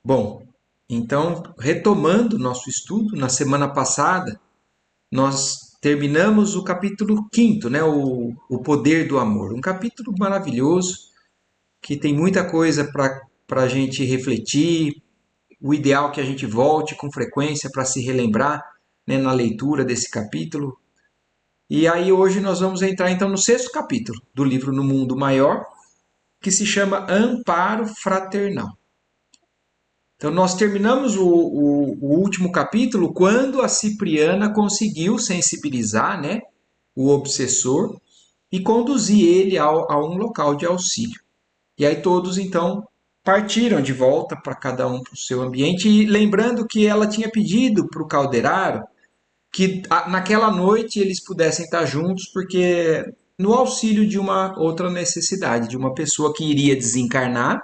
Bom, então, retomando nosso estudo, na semana passada, nós terminamos o capítulo quinto, né? O poder do amor. Um capítulo maravilhoso, que tem muita coisa para a gente refletir. O ideal é que a gente volte com frequência para se relembrar, né, na leitura desse capítulo. E aí hoje nós vamos entrar então no sexto capítulo do livro No Mundo Maior, que se chama Amparo Fraternal. Então, nós terminamos o último capítulo quando a Cipriana conseguiu sensibilizar, né, o obsessor e conduzir ele a um local de auxílio. E aí todos, então, partiram de volta para cada um para o seu ambiente. E lembrando que ela tinha pedido para o Calderaro que naquela noite eles pudessem estar juntos, porque no auxílio de uma outra necessidade, de uma pessoa que iria desencarnar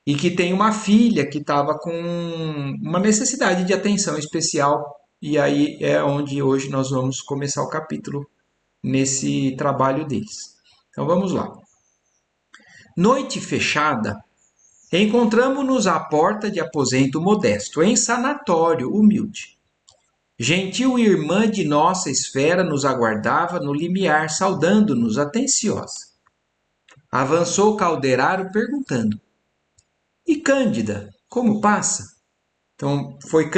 e que tem uma filha que estava com uma necessidade de atenção especial. E aí é onde hoje nós vamos começar o capítulo nesse trabalho deles. Então vamos lá. Noite fechada, encontramo-nos à porta de aposento modesto, em sanatório humilde. Gentil irmã de nossa esfera nos aguardava no limiar, saudando-nos atenciosa. Avançou Calderaro perguntando: E Cândida, como passa? Então, foi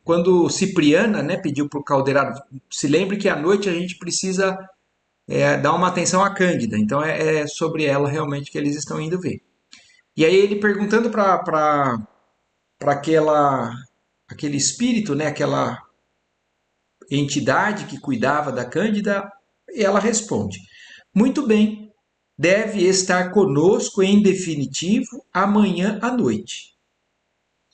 quando Cipriana, né, pediu para o Calderaro, se lembre que à noite a gente precisa dar uma atenção à Cândida. Então, é sobre ela realmente que eles estão indo ver. E aí ele perguntando para aquele espírito, né, aquela entidade que cuidava da Cândida, ela responde: Muito bem, deve estar conosco em definitivo amanhã à noite.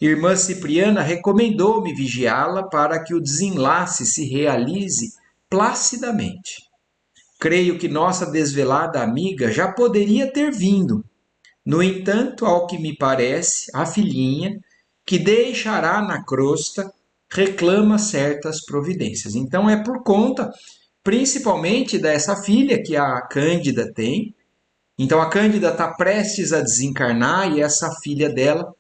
Irmã Cipriana recomendou-me vigiá-la para que o desenlace se realize placidamente. Creio que nossa desvelada amiga já poderia ter vindo. No entanto, ao que me parece, a filhinha, que deixará na crosta, reclama certas providências. Então é por conta, principalmente, dessa filha que a Cândida tem. Então a Cândida está prestes a desencarnar e essa filha dela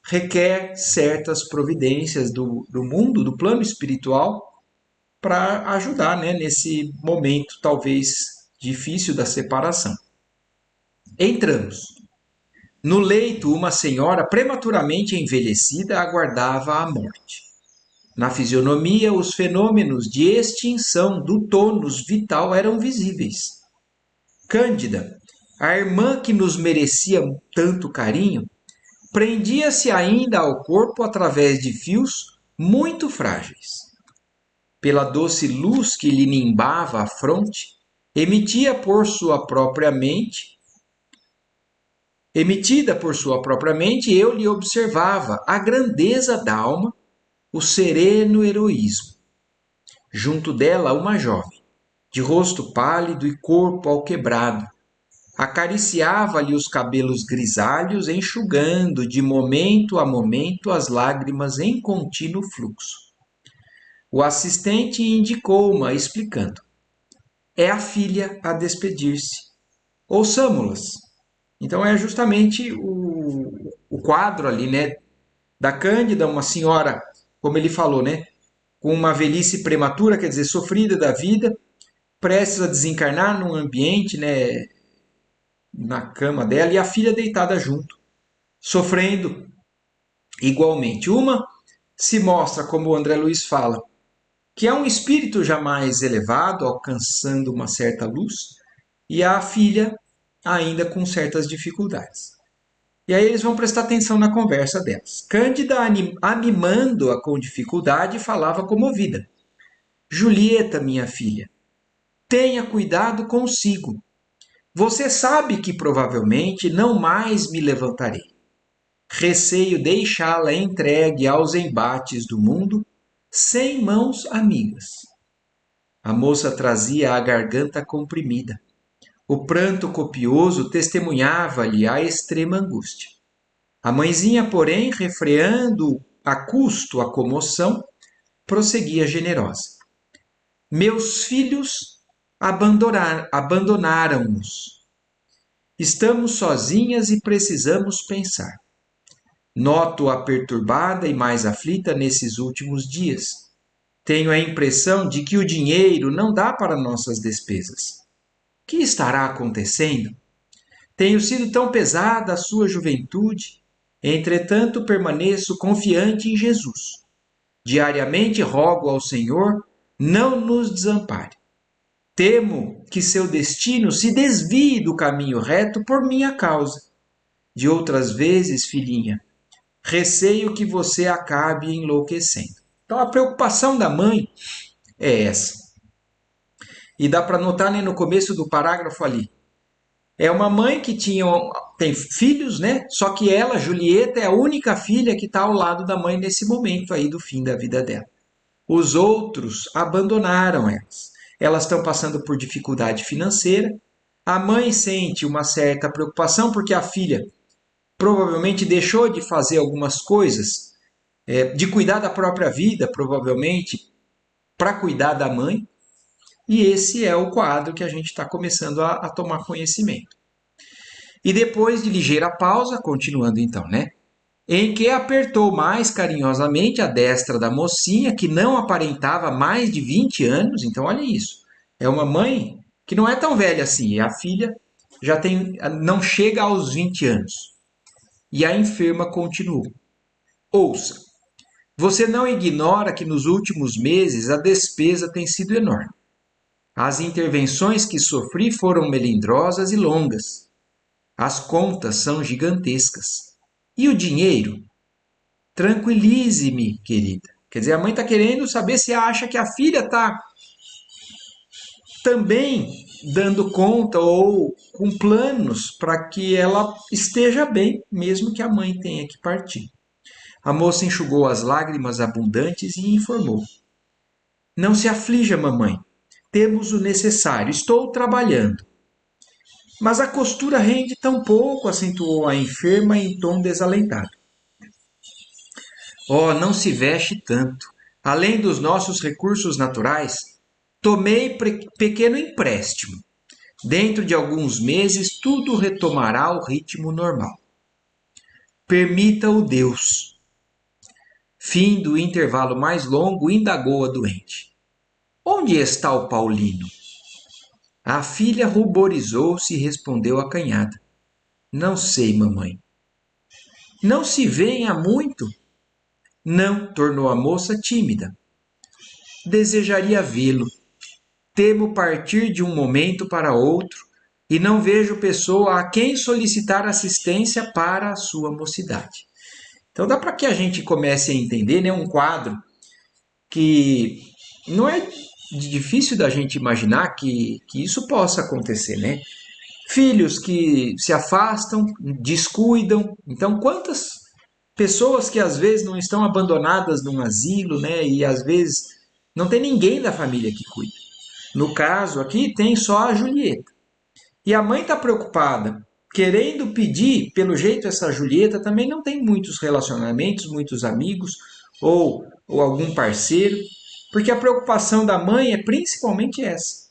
requer certas providências do mundo, do plano espiritual, para ajudar, né, nesse momento talvez difícil da separação. Entramos. No leito, uma senhora prematuramente envelhecida aguardava a morte. Na fisionomia, os fenômenos de extinção do tônus vital eram visíveis. Cândida, a irmã que nos merecia tanto carinho, prendia-se ainda ao corpo através de fios muito frágeis. Pela doce luz que lhe nimbava a fronte, emitia por sua própria mente, emitida por sua própria mente, eu lhe observava a grandeza da alma, o sereno heroísmo. Junto dela, uma jovem, de rosto pálido e corpo alquebrado, acariciava-lhe os cabelos grisalhos, enxugando de momento a momento as lágrimas em contínuo fluxo. O assistente indicou-ma, explicando: É a filha a despedir-se. Ouçamo-las. Então é justamente o quadro ali, né, da Cândida, uma senhora, como ele falou, né, com uma velhice prematura, quer dizer, sofrida da vida, prestes a desencarnar num ambiente, né, na cama dela, e a filha deitada junto, sofrendo igualmente. Uma se mostra, como o André Luiz fala, que é um espírito já mais elevado, alcançando uma certa luz, e a filha ainda com certas dificuldades. E aí eles vão prestar atenção na conversa delas. Cândida, animando-a com dificuldade, falava comovida. Julieta, minha filha, tenha cuidado consigo. Você sabe que provavelmente não mais me levantarei. Receio deixá-la entregue aos embates do mundo sem mãos amigas. A moça trazia a garganta comprimida. O pranto copioso testemunhava-lhe a extrema angústia. A mãezinha, porém, refreando a custo a comoção, prosseguia generosa. Meus filhos abandonaram-nos. Estamos sozinhas e precisamos pensar. Noto-a perturbada e mais aflita nesses últimos dias. Tenho a impressão de que o dinheiro não dá para nossas despesas. O que estará acontecendo? Tenho sido tão pesada a sua juventude, entretanto permaneço confiante em Jesus. Diariamente rogo ao Senhor, não nos desampare. Temo que seu destino se desvie do caminho reto por minha causa. De outras vezes, filhinha, receio que você acabe enlouquecendo. Então a preocupação da mãe é essa. E dá para notar, né, no começo do parágrafo ali. É uma mãe que tem filhos, né? Só que ela, Julieta, é a única filha que está ao lado da mãe nesse momento aí do fim da vida dela. Os outros abandonaram elas. Elas estão passando por dificuldade financeira. A mãe sente uma certa preocupação porque a filha provavelmente deixou de fazer algumas coisas, de cuidar da própria vida, provavelmente, para cuidar da mãe. E esse é o quadro que a gente está começando a tomar conhecimento. E depois de ligeira pausa, continuando então, né? Em que apertou mais carinhosamente a destra da mocinha, que não aparentava mais de 20 anos. Então, olha isso. É uma mãe que não é tão velha assim. A filha já tem, não chega aos 20 anos. E a enferma continuou. Ouça, você não ignora que nos últimos meses a despesa tem sido enorme. As intervenções que sofri foram melindrosas e longas. As contas são gigantescas. E o dinheiro? Tranquilize-me, querida. Quer dizer, a mãe está querendo saber se acha que a filha está também dando conta ou com planos para que ela esteja bem, mesmo que a mãe tenha que partir. A moça enxugou as lágrimas abundantes e informou: Não se aflija, mamãe. Temos o necessário. Estou trabalhando. Mas a costura rende tão pouco, acentuou a enferma em tom desalentado. Oh, não se veste tanto. Além dos nossos recursos naturais, tomei pequeno empréstimo. Dentro de alguns meses, tudo retomará ao ritmo normal. Permita-o Deus. Fim do intervalo mais longo, indagou a doente. Onde está o Paulino? A filha ruborizou-se e respondeu acanhada. Não sei, mamãe. Não se vêem há muito? Não, tornou a moça tímida. Desejaria vê-lo. Temo partir de um momento para outro e não vejo pessoa a quem solicitar assistência para a sua mocidade. Então dá para que a gente comece a entender, né, um quadro que não é difícil da gente imaginar que isso possa acontecer, né? Filhos que se afastam, descuidam. Então, quantas pessoas que às vezes não estão abandonadas num asilo, né? E às vezes não tem ninguém da família que cuida. No caso aqui, tem só a Julieta. E a mãe está preocupada, querendo pedir, pelo jeito, essa Julieta também não tem muitos relacionamentos, muitos amigos ou algum parceiro, porque a preocupação da mãe é principalmente essa.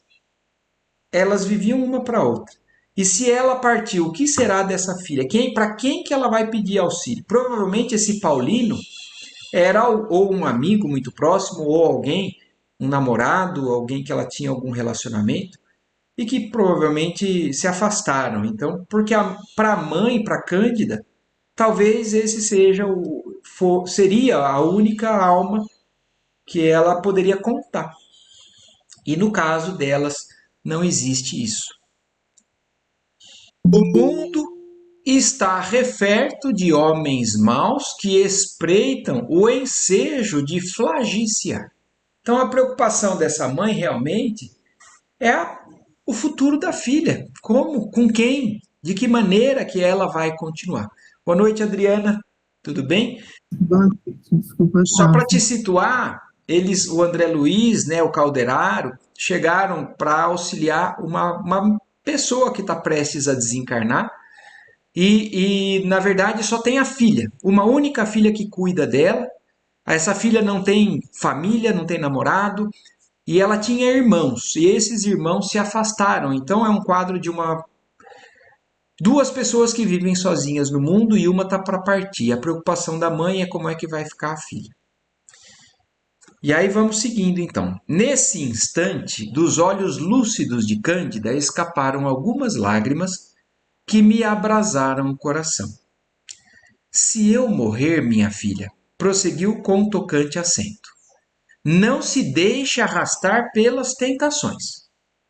Elas viviam uma para outra. E se ela partir, o que será dessa filha? Para quem que ela vai pedir auxílio? Provavelmente esse Paulino era ou um amigo muito próximo, ou alguém, um namorado, alguém que ela tinha algum relacionamento, e que provavelmente se afastaram. Então, porque para a mãe, para Cândida, talvez esse seria a única alma que ela poderia contar. E no caso delas, não existe isso. O mundo está referto de homens maus que espreitam o ensejo de flagiciar. Então a preocupação dessa mãe realmente é o futuro da filha. Como? Com quem? De que maneira que ela vai continuar? Boa noite, Adriana. Tudo bem? Boa noite, desculpa, Só para te Otávio. situar, o André Luiz, né, o Calderaro, chegaram para auxiliar uma pessoa que está prestes a desencarnar na verdade, só tem a filha, uma única filha que cuida dela. Essa filha não tem família, não tem namorado, e ela tinha irmãos, e esses irmãos se afastaram. Então é um quadro Duas pessoas que vivem sozinhas no mundo e uma está para partir. A preocupação da mãe é como é que vai ficar a filha. E aí vamos seguindo então. Nesse instante, dos olhos lúcidos de Cândida escaparam algumas lágrimas que me abrasaram o coração. Se eu morrer, minha filha, prosseguiu com tocante acento, não se deixe arrastar pelas tentações.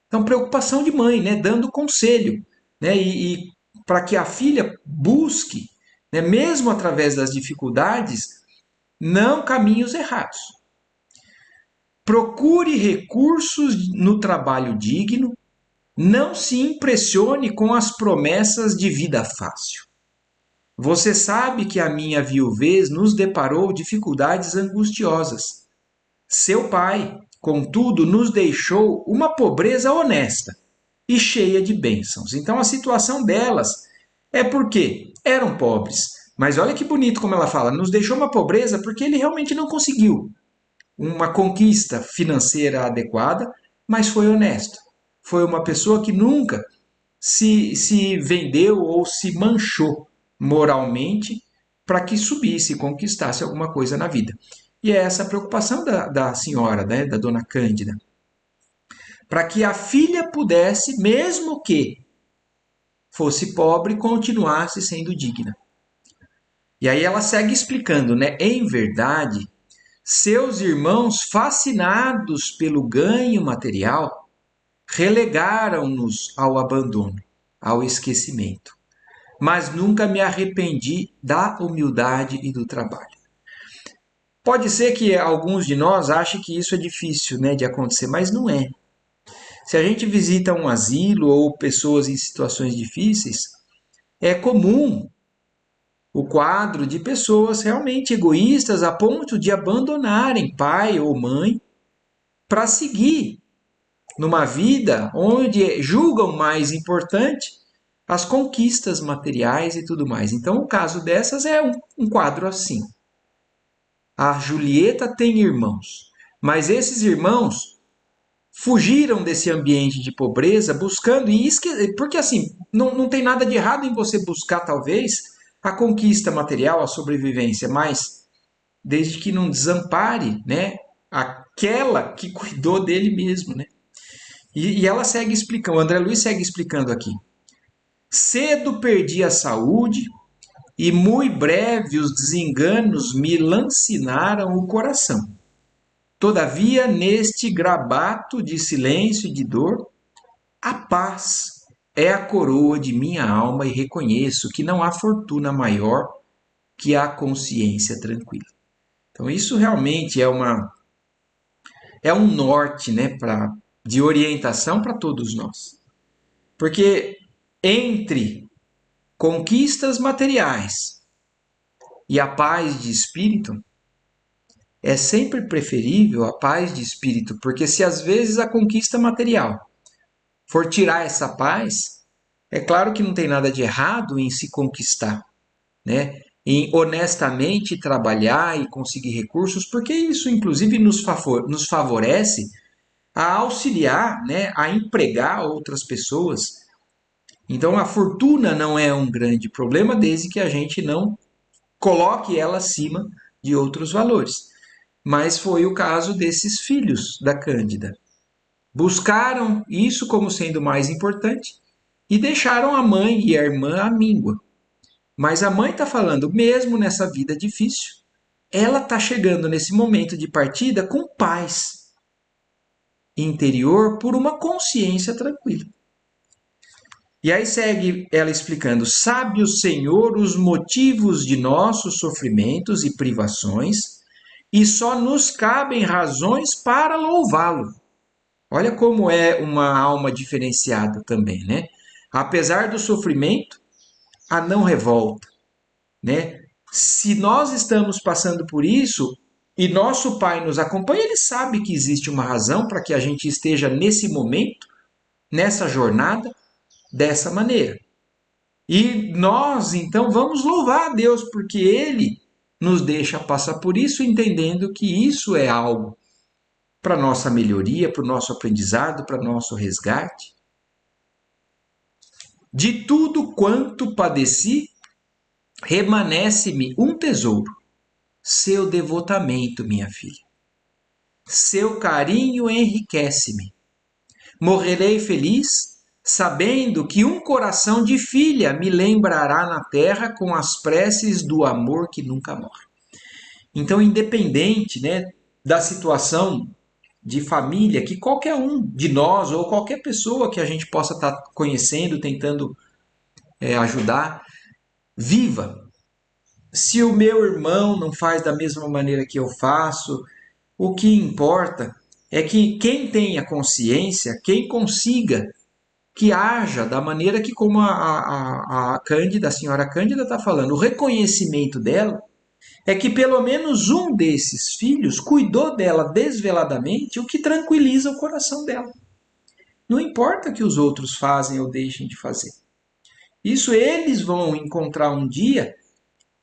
Então, preocupação de mãe, né? Dando conselho, né? E para que a filha busque, né? Mesmo através das dificuldades, não caminhos errados. Procure recursos no trabalho digno, não se impressione com as promessas de vida fácil. Você sabe que a minha viuvez nos deparou dificuldades angustiosas. Seu pai, contudo, nos deixou uma pobreza honesta e cheia de bênçãos. Então a situação delas é porque eram pobres. Mas olha que bonito como ela fala, nos deixou uma pobreza porque ele realmente não conseguiu uma conquista financeira adequada, mas foi honesto. Foi uma pessoa que nunca se vendeu ou se manchou moralmente para que subisse e conquistasse alguma coisa na vida. E é essa a preocupação da senhora, né, da dona Cândida, para que a filha pudesse, mesmo que fosse pobre, continuasse sendo digna. E aí ela segue explicando, né? Em verdade, seus irmãos, fascinados pelo ganho material, relegaram-nos ao abandono, ao esquecimento. Mas nunca me arrependi da humildade e do trabalho. Pode ser que alguns de nós achem que isso é difícil, né, de acontecer, mas não é. Se a gente visita um asilo ou pessoas em situações difíceis, é comum o quadro de pessoas realmente egoístas a ponto de abandonarem pai ou mãe para seguir numa vida onde julgam mais importante as conquistas materiais e tudo mais. Então, o caso dessas é um quadro assim. A Julieta tem irmãos, mas esses irmãos fugiram desse ambiente de pobreza buscando porque assim não tem nada de errado em você buscar talvez a conquista material, a sobrevivência, mas desde que não desampare, né, aquela que cuidou dele mesmo, né? E ela segue explicando, o André Luiz segue explicando aqui. Cedo perdi a saúde e muito breve os desenganos me lancinaram o coração. Todavia, neste grabato de silêncio e de dor, a paz é a coroa de minha alma e reconheço que não há fortuna maior que a consciência tranquila. Então, isso realmente é um norte, né, de orientação para todos nós. Porque entre conquistas materiais e a paz de espírito, é sempre preferível a paz de espírito, porque se às vezes a conquista material for tirar essa paz, é claro que não tem nada de errado em se conquistar, né? Em honestamente trabalhar e conseguir recursos, porque isso inclusive nos favorece a auxiliar, né, a empregar outras pessoas. Então a fortuna não é um grande problema desde que a gente não coloque ela acima de outros valores. Mas foi o caso desses filhos da Cândida. Buscaram isso como sendo mais importante e deixaram a mãe e a irmã à míngua. Mas a mãe está falando, mesmo nessa vida difícil, ela está chegando nesse momento de partida com paz interior por uma consciência tranquila. E aí segue ela explicando: sabe o Senhor os motivos de nossos sofrimentos e privações, e só nos cabem razões para louvá-lo. Olha como é uma alma diferenciada também, né? Apesar do sofrimento, a não revolta, né? Se nós estamos passando por isso e nosso Pai nos acompanha, ele sabe que existe uma razão para que a gente esteja nesse momento, nessa jornada, dessa maneira. E nós, então, vamos louvar a Deus, porque Ele nos deixa passar por isso, entendendo que isso é algo para nossa melhoria, para o nosso aprendizado, para nosso resgate. De tudo quanto padeci, remanesce-me um tesouro, seu devotamento, minha filha. Seu carinho enriquece-me. Morrerei feliz, sabendo que um coração de filha me lembrará na terra com as preces do amor que nunca morre. Então, independente, né, da situação de família que qualquer um de nós ou qualquer pessoa que a gente possa estar conhecendo, tentando ajudar, viva. Se o meu irmão não faz da mesma maneira que eu faço, o que importa é que quem tenha consciência, quem consiga que haja da maneira que, como a Cândida, a senhora Cândida está falando, o reconhecimento dela é que pelo menos um desses filhos cuidou dela desveladamente, o que tranquiliza o coração dela. Não importa o que os outros fazem ou deixem de fazer. Isso eles vão encontrar um dia,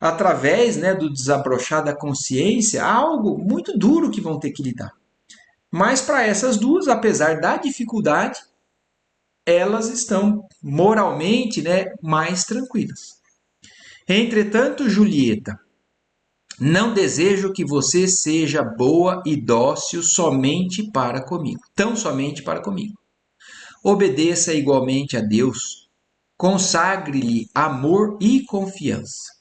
através, né, do desabrochar da consciência, algo muito duro que vão ter que lidar. Mas para essas duas, apesar da dificuldade, elas estão moralmente, né, mais tranquilas. Entretanto, Julieta, não desejo que você seja boa e dócil somente para comigo, tão somente para comigo. Obedeça igualmente a Deus, consagre-lhe amor e confiança.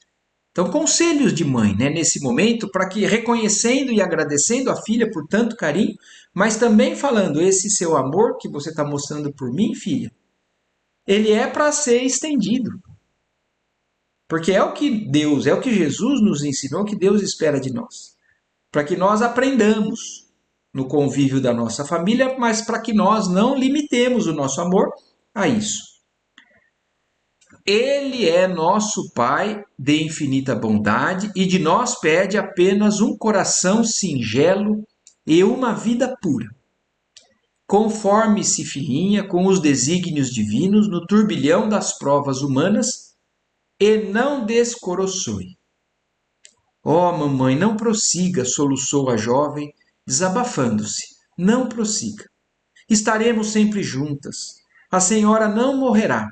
Então, conselhos de mãe, né, nesse momento, para que reconhecendo e agradecendo a filha por tanto carinho, mas também falando, esse seu amor que você está mostrando por mim, filha, ele é para ser estendido. Porque é o que Deus, é o que Jesus nos ensinou, que Deus espera de nós. Para que nós aprendamos no convívio da nossa família, mas para que nós não limitemos o nosso amor a isso. Ele é nosso Pai de infinita bondade e de nós pede apenas um coração singelo e uma vida pura. Conforme-se, filhinha, com os desígnios divinos no turbilhão das provas humanas e não descoroçoe. Oh, mamãe, não prossiga, soluçou a jovem, desabafando-se. Não prossiga. Estaremos sempre juntas. A senhora não morrerá.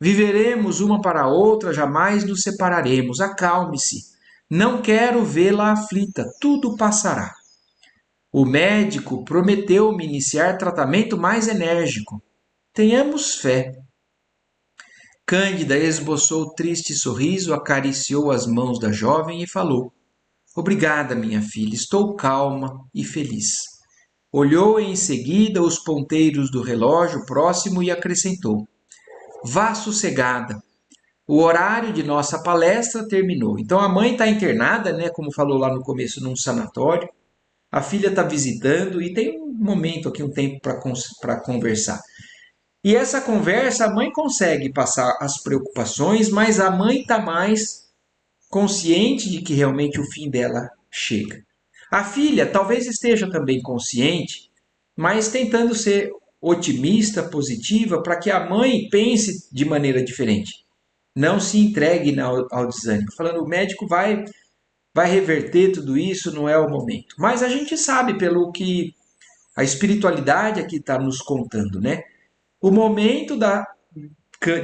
Viveremos uma para a outra, jamais nos separaremos. Acalme-se. Não quero vê-la aflita. Tudo passará. O médico prometeu-me iniciar tratamento mais enérgico. Tenhamos fé. Cândida esboçou triste sorriso, acariciou as mãos da jovem e falou: Obrigada, minha filha, estou calma e feliz. Olhou em seguida os ponteiros do relógio próximo e acrescentou: Vá sossegada. O horário de nossa palestra terminou. Então a mãe está internada, né, como falou lá no começo, num sanatório. A filha está visitando e tem um momento aqui, um tempo para conversar. E essa conversa, a mãe consegue passar as preocupações, mas a mãe está mais consciente de que realmente o fim dela chega. A filha talvez esteja também consciente, mas tentando ser otimista, positiva, para que a mãe pense de maneira diferente. Não se entregue ao desânimo, falando o médico vai reverter tudo isso, não é o momento. Mas a gente sabe pelo que a espiritualidade aqui está nos contando, né? O momento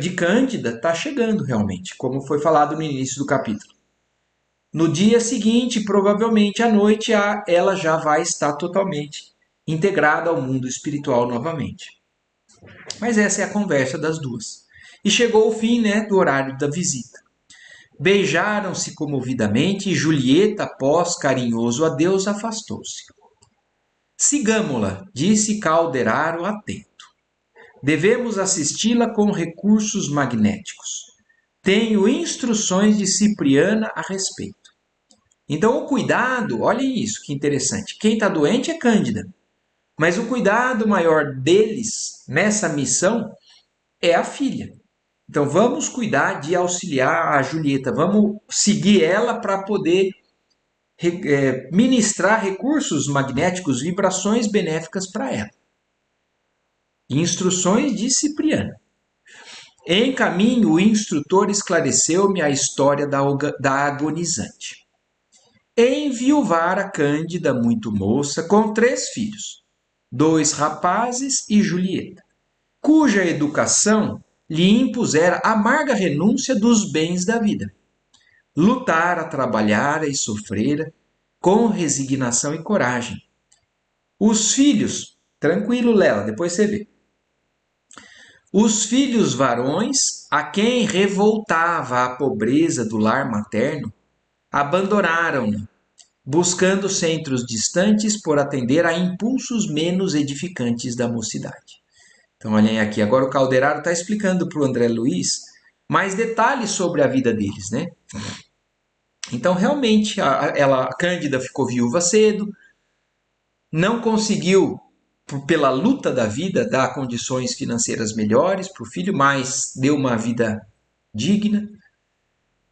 de Cândida está chegando realmente, como foi falado no início do capítulo. No dia seguinte, provavelmente à noite, ela já vai estar totalmente integrada ao mundo espiritual novamente. Mas essa é a conversa das duas. E chegou o fim, né, do horário da visita. Beijaram-se comovidamente e Julieta, após carinhoso adeus, afastou-se. Sigamo-la, disse Calderaro atento. Devemos assisti-la com recursos magnéticos. Tenho instruções de Cipriana a respeito. Então, o cuidado, olhem isso, que interessante. Quem está doente é Cândida. Mas o cuidado maior deles nessa missão é a filha. Então, vamos cuidar de auxiliar a Julieta. Vamos seguir ela para poder ministrar recursos magnéticos, vibrações benéficas para ela. Instruções de Cipriano. Em caminho, o instrutor esclareceu-me a história da agonizante. Enviuvara Cândida, muito moça, com 3 filhos, 2 rapazes e Julieta, cuja educação lhe impusera a amarga renúncia dos bens da vida. Lutara, trabalhara e sofrera com resignação e coragem. Os filhos, tranquilo, Lela, depois você vê. Os filhos varões, a quem revoltava a pobreza do lar materno, abandonaram-na, buscando centros distantes por atender a impulsos menos edificantes da mocidade. Então, olhem aqui, agora o Calderaro está explicando para o André Luiz mais detalhes sobre a vida deles, né? Então, realmente, a Cândida ficou viúva cedo, não conseguiu, pela luta da vida, dar condições financeiras melhores para o filho, mas deu uma vida digna.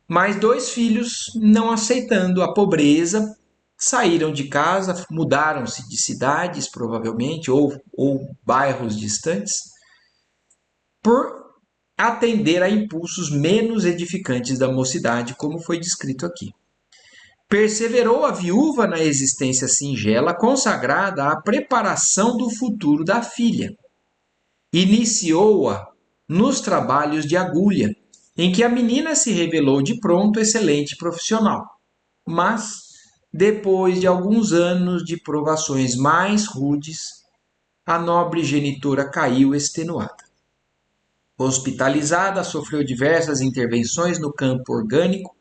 Mas dois filhos, não aceitando a pobreza, saíram de casa, mudaram-se de cidades, provavelmente, ou bairros distantes, por atender a impulsos menos edificantes da mocidade, como foi descrito aqui. Perseverou a viúva na existência singela, consagrada à preparação do futuro da filha. Iniciou-a nos trabalhos de agulha, em que a menina se revelou de pronto excelente profissional. Mas, depois de alguns anos de provações mais rudes, a nobre genitora caiu extenuada. Hospitalizada, sofreu diversas intervenções no campo orgânico,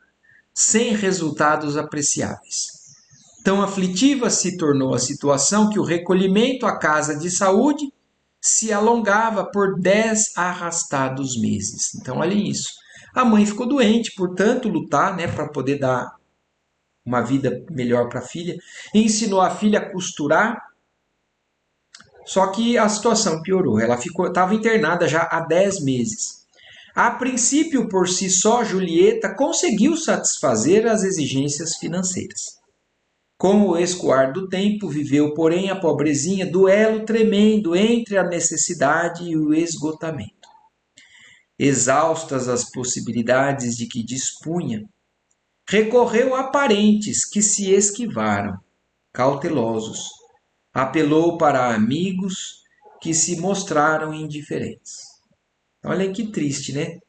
sem resultados apreciáveis. Tão aflitiva se tornou a situação que o recolhimento à casa de saúde se alongava por 10 arrastados meses. Então, olhem isso. A mãe ficou doente, portanto, lutar, né, para poder dar uma vida melhor para a filha. Ensinou a filha a costurar, só que a situação piorou. Ela estava internada já há 10 meses. A princípio, por si só, Julieta conseguiu satisfazer as exigências financeiras. Com o escoar do tempo, viveu, porém, a pobrezinha duelo tremendo entre a necessidade e o esgotamento. Exaustas as possibilidades de que dispunha, recorreu a parentes que se esquivaram, cautelosos. Apelou para amigos que se mostraram indiferentes. Olha que triste, né?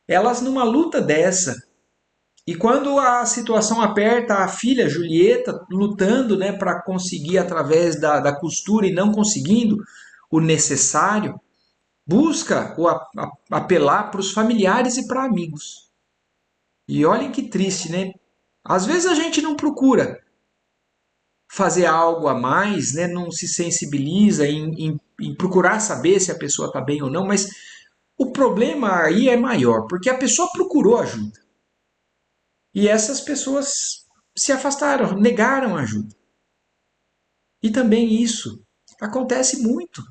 Elas numa luta dessa, e quando a situação aperta, a filha Julieta lutando, né, para conseguir através da costura e não conseguindo o necessário, busca apelar para os familiares e para amigos. E olhem que triste, né? Às vezes a gente não procura fazer algo a mais, né? Não se sensibiliza em procurar saber se a pessoa está bem ou não, mas o problema aí é maior, porque a pessoa procurou ajuda. E essas pessoas se afastaram, negaram ajuda. E também isso acontece muito,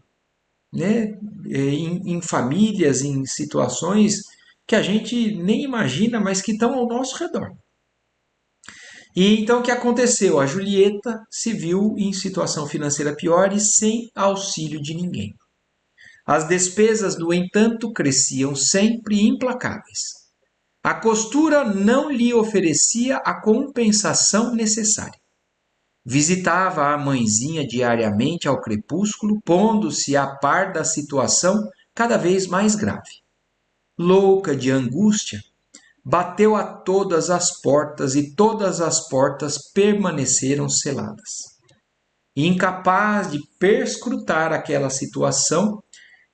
né? Em famílias, em situações que a gente nem imagina, mas que estão ao nosso redor. E então o que aconteceu? A Julieta se viu em situação financeira pior e sem auxílio de ninguém. As despesas, no entanto, cresciam sempre implacáveis. A costura não lhe oferecia a compensação necessária. Visitava a mãezinha diariamente ao crepúsculo, pondo-se a par da situação cada vez mais grave. Louca de angústia, bateu a todas as portas e todas as portas permaneceram seladas. Incapaz de perscrutar aquela situação,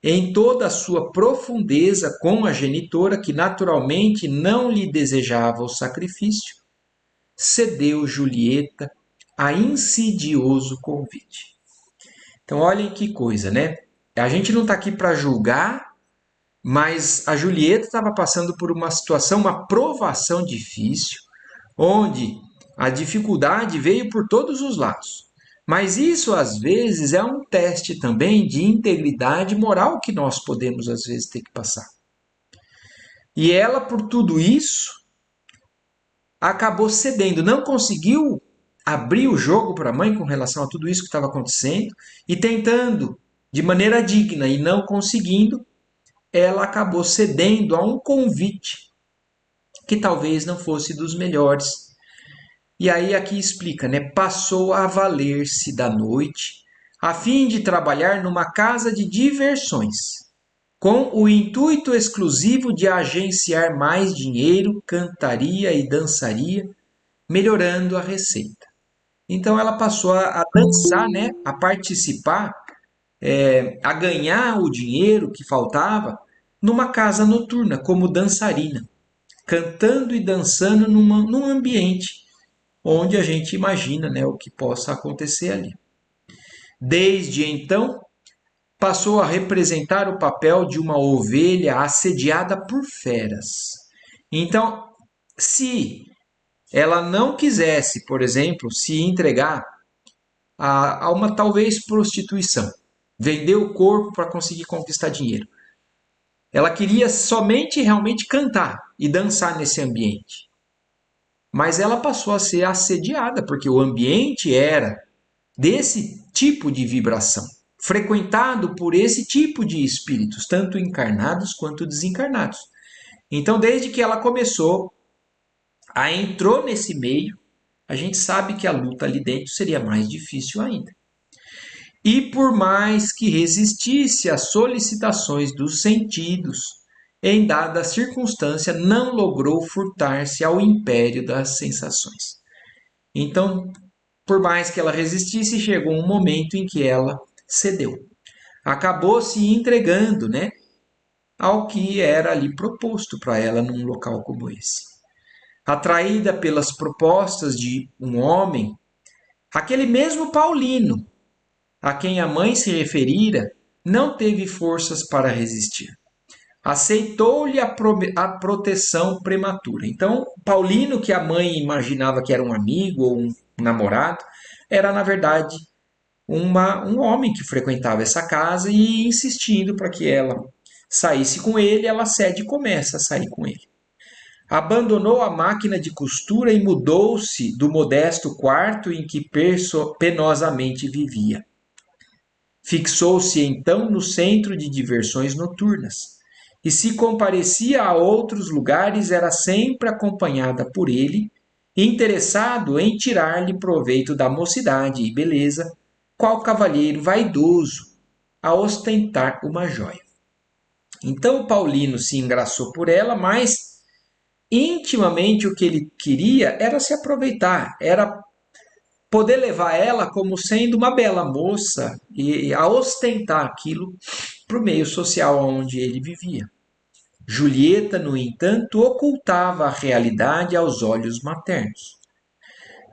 em toda a sua profundeza com a genitora, que naturalmente não lhe desejava o sacrifício, cedeu Julieta a insidioso convite. Então, olhem que coisa, né? A gente não está aqui para julgar, mas a Julieta estava passando por uma situação, uma provação difícil, onde a dificuldade veio por todos os lados. Mas isso, às vezes, é um teste também de integridade moral que nós podemos, às vezes, ter que passar. E ela, por tudo isso, acabou cedendo, não conseguiu abrir o jogo para a mãe com relação a tudo isso que estava acontecendo e tentando de maneira digna e não conseguindo, ela acabou cedendo a um convite que talvez não fosse dos melhores. E aí aqui explica, né? Passou a valer-se da noite a fim de trabalhar numa casa de diversões. com o intuito exclusivo de agenciar mais dinheiro, cantaria e dançaria, melhorando a receita. Então ela passou a dançar, né, a participar, a ganhar o dinheiro que faltava numa casa noturna, como dançarina, cantando e dançando num ambiente onde a gente imagina, né, o que possa acontecer ali. Desde então, passou a representar o papel de uma ovelha assediada por feras. Então, se ela não quisesse, por exemplo, se entregar a uma talvez prostituição, vender o corpo para conseguir conquistar dinheiro, ela queria somente realmente cantar e dançar nesse ambiente. Mas ela passou a ser assediada, porque o ambiente era desse tipo de vibração, frequentado por esse tipo de espíritos, tanto encarnados quanto desencarnados. Então, desde que ela começou, entrou nesse meio, a gente sabe que a luta ali dentro seria mais difícil ainda. E por mais que resistisse às solicitações dos sentidos, em dada circunstância, não logrou furtar-se ao império das sensações. Então, por mais que ela resistisse, chegou um momento em que ela cedeu. Acabou se entregando, né, ao que era ali proposto para ela num local como esse. Atraída pelas propostas de um homem, aquele mesmo Paulino, a quem a mãe se referira, não teve forças para resistir. Aceitou-lhe a proteção prematura. Então, Paulino, que a mãe imaginava que era um amigo ou um namorado, era, na verdade, um homem que frequentava essa casa e insistindo para que ela saísse com ele, ela cede e começa a sair com ele. Abandonou a máquina de costura e mudou-se do modesto quarto em que penosamente vivia. Fixou-se então no centro de diversões noturnas, e se comparecia a outros lugares era sempre acompanhada por ele, interessado em tirar-lhe proveito da mocidade e beleza, qual cavalheiro vaidoso a ostentar uma joia. Então Paulino se engraçou por ela, mas intimamente o que ele queria era se aproveitar, era poder levar ela como sendo uma bela moça e a ostentar aquilo para o meio social onde ele vivia. Julieta, no entanto, ocultava a realidade aos olhos maternos.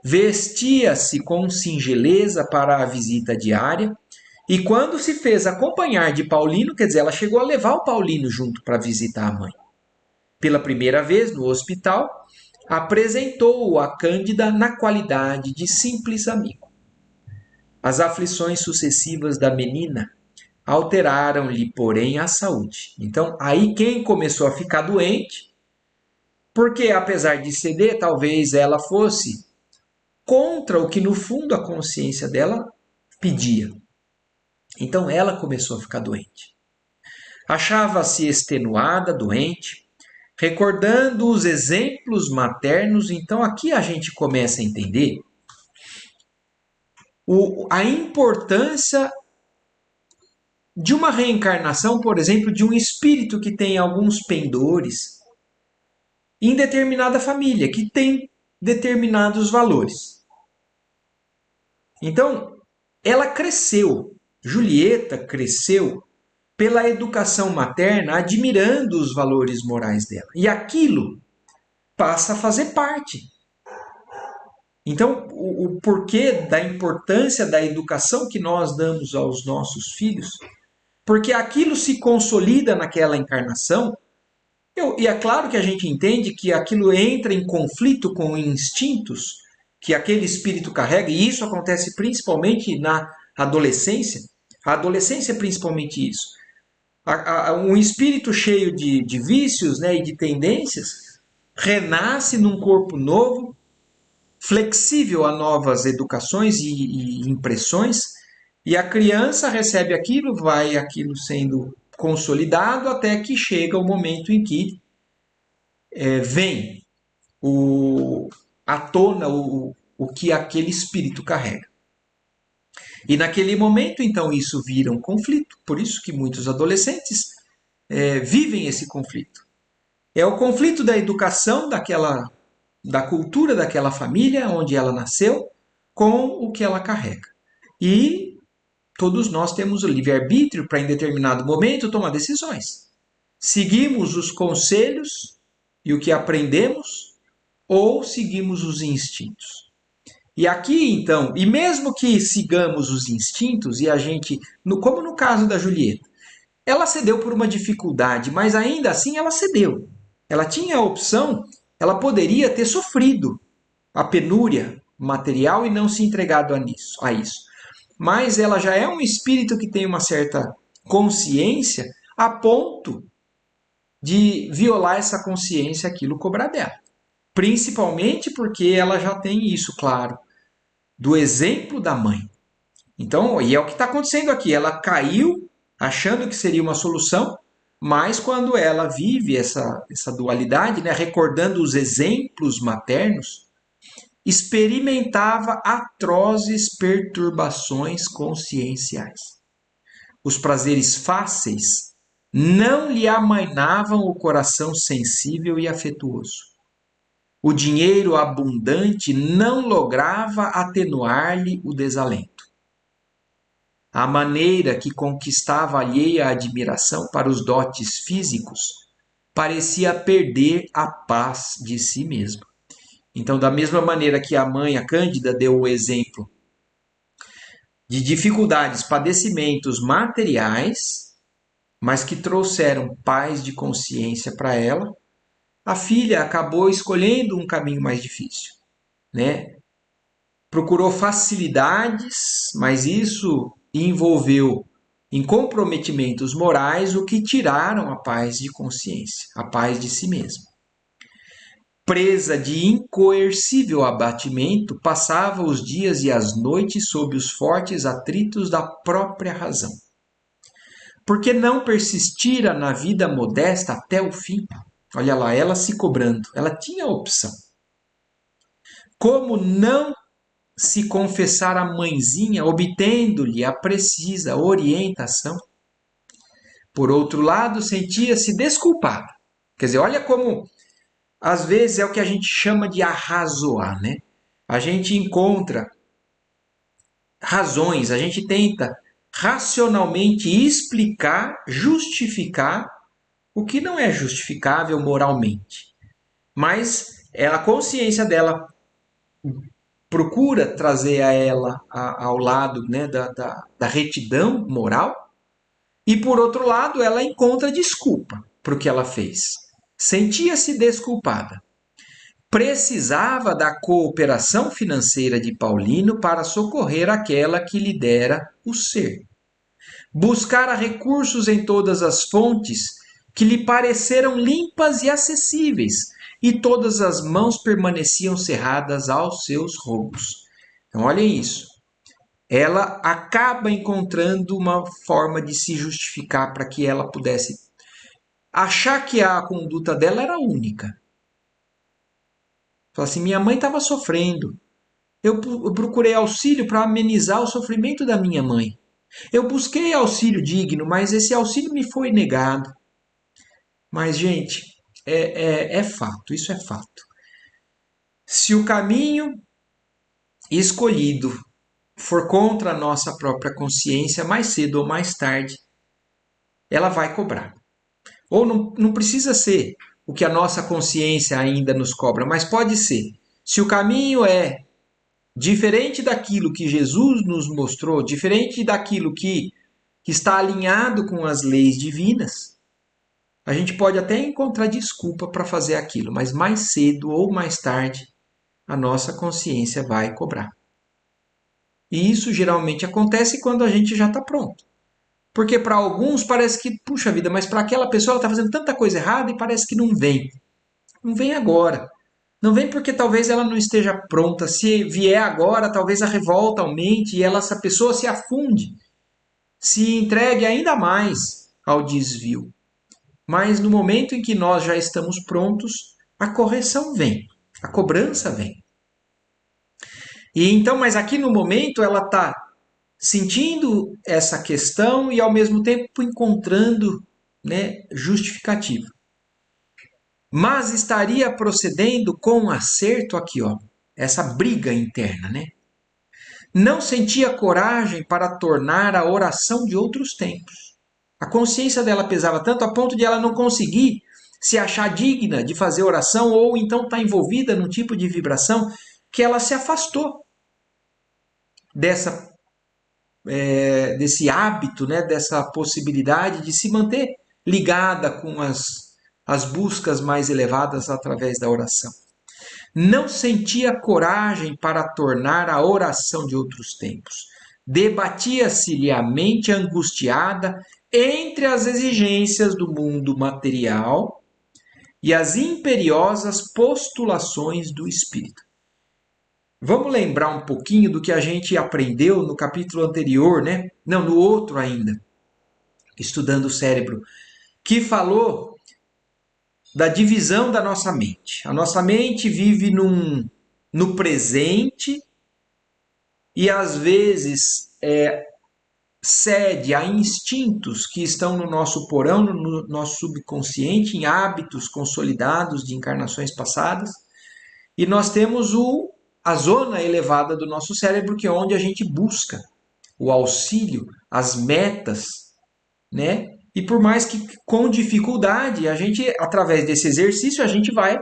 Vestia-se com singeleza para a visita diária e quando se fez acompanhar de Paulino, quer dizer, ela chegou a levar o Paulino junto para visitar a mãe. Pela primeira vez no hospital, apresentou-o a Cândida na qualidade de simples amigo. As aflições sucessivas da menina alteraram-lhe, porém, a saúde. Então, aí quem começou a ficar doente, porque apesar de ceder, talvez ela fosse contra o que no fundo a consciência dela pedia. Então ela começou a ficar doente. Achava-se extenuada, doente, recordando os exemplos maternos. Então aqui a gente começa a entender a importância de uma reencarnação, por exemplo, de um espírito que tem alguns pendores em determinada família, que tem determinados valores. Então, ela cresceu, Julieta cresceu pela educação materna, admirando os valores morais dela. E aquilo passa a fazer parte. Então, o porquê da importância da educação que nós damos aos nossos filhos, porque aquilo se consolida naquela encarnação, e é claro que a gente entende que aquilo entra em conflito com instintos que aquele espírito carrega, e isso acontece principalmente na adolescência. A adolescência é principalmente isso. Um espírito cheio de vícios, né, e de tendências renasce num corpo novo, flexível a novas educações e impressões, e a criança recebe aquilo, vai aquilo sendo consolidado até que chega o momento em que vem à tona o que aquele espírito carrega. E naquele momento, então, isso vira um conflito. Por isso que muitos adolescentes vivem esse conflito. É o conflito da educação da cultura daquela família onde ela nasceu com o que ela carrega. E todos nós temos o livre-arbítrio para, em determinado momento, tomar decisões. Seguimos os conselhos e o que aprendemos ou seguimos os instintos. E aqui, então, e mesmo que sigamos os instintos e a gente, como no caso da Julieta, ela cedeu por uma dificuldade, mas ainda assim ela cedeu. Ela tinha a opção, ela poderia ter sofrido a penúria material e não se entregado a isso. Mas ela já é um espírito que tem uma certa consciência a ponto de violar essa consciência, aquilo cobrar dela. Principalmente porque ela já tem isso, claro, do exemplo da mãe. Então, e é o que está acontecendo aqui. Ela caiu achando que seria uma solução, mas quando ela vive essa dualidade, né, recordando os exemplos maternos, experimentava atrozes perturbações conscienciais. Os prazeres fáceis não lhe amainavam o coração sensível e afetuoso. O dinheiro abundante não lograva atenuar-lhe o desalento. A maneira que conquistava alheia admiração para os dotes físicos parecia perder a paz de si mesma. Então, da mesma maneira que a mãe, a Cândida, deu o exemplo de dificuldades, padecimentos materiais, mas que trouxeram paz de consciência para ela, a filha acabou escolhendo um caminho mais difícil, né? Procurou facilidades, mas isso envolveu em comprometimentos morais o que tiraram a paz de consciência, a paz de si mesma. Presa de incoercível abatimento, passava os dias e as noites sob os fortes atritos da própria razão. Porque não persistira na vida modesta até o fim? Olha lá, ela se cobrando, ela tinha opção. Como não se confessar à mãezinha, obtendo-lhe a precisa orientação? Por outro lado, sentia-se desculpada. Quer dizer, olha como às vezes é o que a gente chama de arrazoar, né? A gente encontra razões, a gente tenta racionalmente explicar, justificar o que não é justificável moralmente. Mas a consciência dela procura trazer a ela ao lado, né, da retidão moral, e por outro lado ela encontra desculpa para o que ela fez. Sentia-se desculpada. Precisava da cooperação financeira de Paulino para socorrer aquela que lhe dera o ser. Buscara recursos em todas as fontes que lhe pareceram limpas e acessíveis, e todas as mãos permaneciam cerradas aos seus roubos. Então, olhem isso. Ela acaba encontrando uma forma de se justificar para que ela pudesse achar que a conduta dela era única. Fala assim, minha mãe estava sofrendo. Eu procurei auxílio para amenizar o sofrimento da minha mãe. Eu busquei auxílio digno, mas esse auxílio me foi negado. Mas, gente, é fato, isso é fato. Se o caminho escolhido for contra a nossa própria consciência, mais cedo ou mais tarde, ela vai cobrar. Ou não precisa ser o que a nossa consciência ainda nos cobra, mas pode ser. Se o caminho é diferente daquilo que Jesus nos mostrou, diferente daquilo que está alinhado com as leis divinas, a gente pode até encontrar desculpa para fazer aquilo, mas mais cedo ou mais tarde a nossa consciência vai cobrar. E isso geralmente acontece quando a gente já está pronto. Porque para alguns parece que, puxa vida, mas para aquela pessoa ela está fazendo tanta coisa errada e parece que não vem. Não vem agora. Não vem porque talvez ela não esteja pronta. Se vier agora, talvez a revolta aumente e essa pessoa se afunde, se entregue ainda mais ao desvio. Mas no momento em que nós já estamos prontos, a correção vem, a cobrança vem. E então, mas aqui no momento ela está sentindo essa questão e ao mesmo tempo encontrando, né, justificativa. Mas estaria procedendo com acerto aqui, ó, essa briga interna, né? Não sentia coragem para tornar a oração de outros tempos. A consciência dela pesava tanto a ponto de ela não conseguir se achar digna de fazer oração ou então estar envolvida num tipo de vibração que ela se afastou dessa, desse hábito, né, dessa possibilidade de se manter ligada com as buscas mais elevadas através da oração. Não sentia coragem para tornar a oração de outros tempos. Debatia-se-lhe a mente angustiada entre as exigências do mundo material e as imperiosas postulações do espírito. Vamos lembrar um pouquinho do que a gente aprendeu no capítulo anterior, né? Não, no outro ainda, estudando o cérebro, que falou da divisão da nossa mente. A nossa mente vive no presente e às vezes cede a instintos que estão no nosso porão, no nosso subconsciente, em hábitos consolidados de encarnações passadas. E nós temos a zona elevada do nosso cérebro, que é onde a gente busca o auxílio, as metas, né? E por mais que com dificuldade, a gente, através desse exercício, a gente vai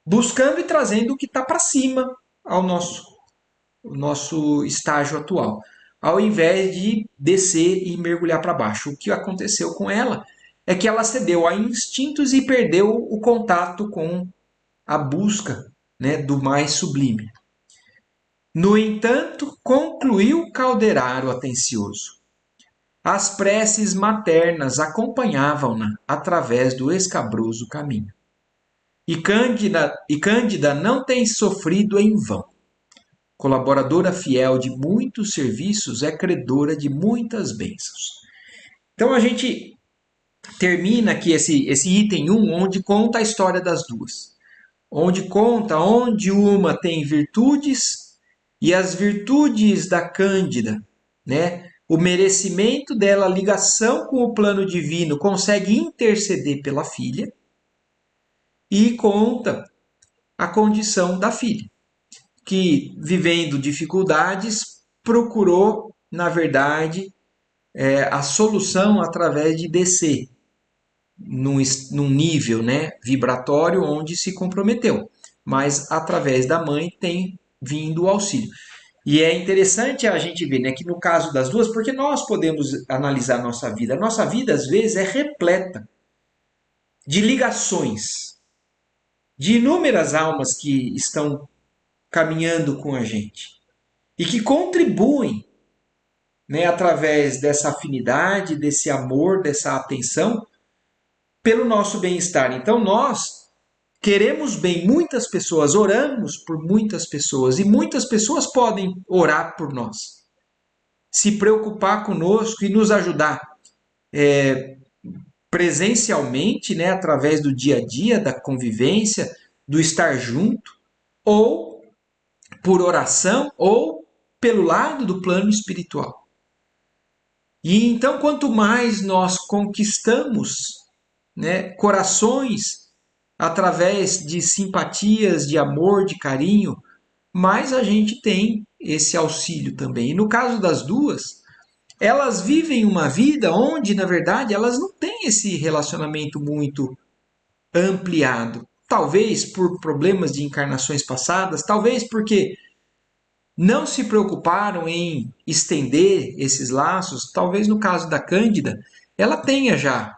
buscando e trazendo o que está para cima ao nosso estágio atual, ao invés de descer e mergulhar para baixo. O que aconteceu com ela é que ela cedeu a instintos e perdeu o contato com a busca, né, do mais sublime. No entanto, concluiu Calderaro atencioso. As preces maternas acompanhavam-na através do escabroso caminho. E Cândida não tem sofrido em vão. Colaboradora fiel de muitos serviços, é credora de muitas bênçãos. Então a gente termina aqui esse item 1, onde conta a história das duas. Onde conta onde uma tem virtudes e as virtudes da Cândida, né? O merecimento dela, a ligação com o plano divino, consegue interceder pela filha e conta a condição da filha, que, vivendo dificuldades, procurou, na verdade, a solução através de descer num nível, né, vibratório onde se comprometeu. Mas, através da mãe, tem vindo o auxílio. E é interessante a gente ver, né, que no caso das duas, porque nós podemos analisar a nossa vida. A nossa vida, às vezes, é repleta de ligações, de inúmeras almas que estão caminhando com a gente e que contribuem, né, através dessa afinidade, desse amor, dessa atenção, pelo nosso bem-estar. Então, nós queremos bem muitas pessoas, oramos por muitas pessoas e muitas pessoas podem orar por nós, se preocupar conosco e nos ajudar presencialmente, né, através do dia a dia, da convivência, do estar junto, ou por oração, ou pelo lado do plano espiritual. E então, quanto mais nós conquistamos, né, corações através de simpatias, de amor, de carinho, mais a gente tem esse auxílio também. E no caso das duas, elas vivem uma vida onde, na verdade, elas não têm esse relacionamento muito ampliado. Talvez por problemas de encarnações passadas, talvez porque não se preocuparam em estender esses laços. Talvez no caso da Cândida, ela tenha já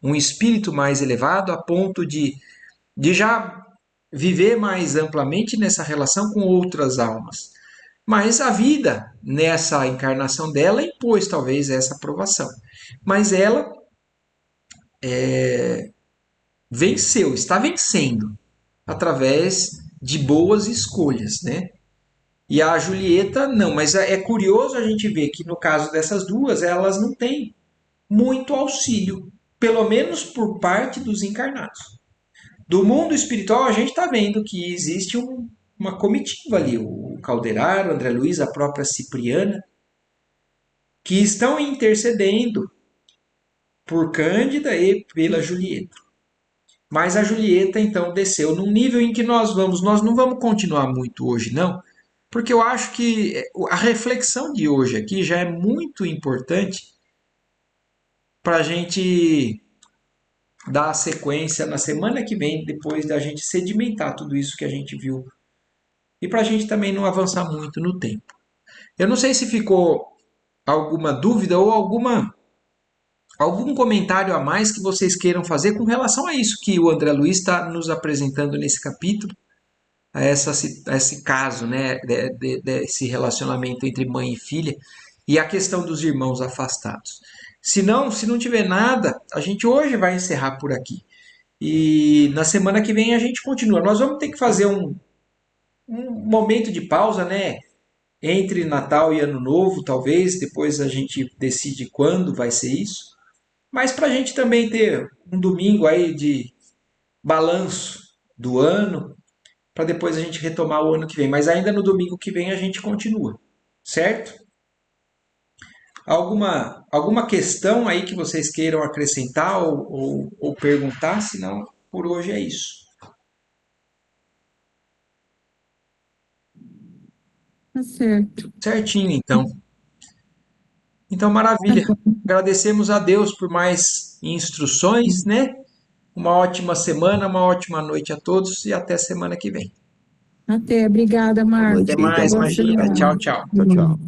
um espírito mais elevado a ponto de já viver mais amplamente nessa relação com outras almas. Mas a vida, nessa encarnação dela, impôs talvez essa aprovação. Mas ela venceu, está vencendo, através de boas escolhas, né? E a Julieta não, mas é curioso a gente ver que no caso dessas duas, elas não têm muito auxílio, pelo menos por parte dos encarnados. Do mundo espiritual, a gente está vendo que existe uma comitiva ali, o Calderaro, o André Luiz, a própria Cipriana, que estão intercedendo por Cândida e pela Julieta. Mas a Julieta então desceu num nível em que nós não vamos continuar muito hoje, não, porque eu acho que a reflexão de hoje aqui já é muito importante para a gente dar a sequência na semana que vem, depois da gente sedimentar tudo isso que a gente viu. E para a gente também não avançar muito no tempo. Eu não sei se ficou alguma dúvida ou algum comentário a mais que vocês queiram fazer com relação a isso que o André Luiz está nos apresentando nesse capítulo, a esse caso, né, desse relacionamento entre mãe e filha e a questão dos irmãos afastados. Se não tiver nada, a gente hoje vai encerrar por aqui. E na semana que vem a gente continua. Nós vamos ter que fazer um momento de pausa, né? Entre Natal e Ano Novo, talvez. Depois a gente decide quando vai ser isso. Mas para a gente também ter um domingo aí de balanço do ano, para depois a gente retomar o ano que vem. Mas ainda no domingo que vem a gente continua, certo? Alguma questão aí que vocês queiram acrescentar ou perguntar? Senão, por hoje é isso. Tá certo. Certinho, então. Então, Tá maravilha. bom. Agradecemos a Deus por mais instruções, né? Uma ótima semana, uma ótima noite a todos e até semana que vem. Até. Obrigada, Boa noite, Até Marcos. fique à mais, Boa vontade. imagina. Tchau, semana. tchau. Tchau, tchau.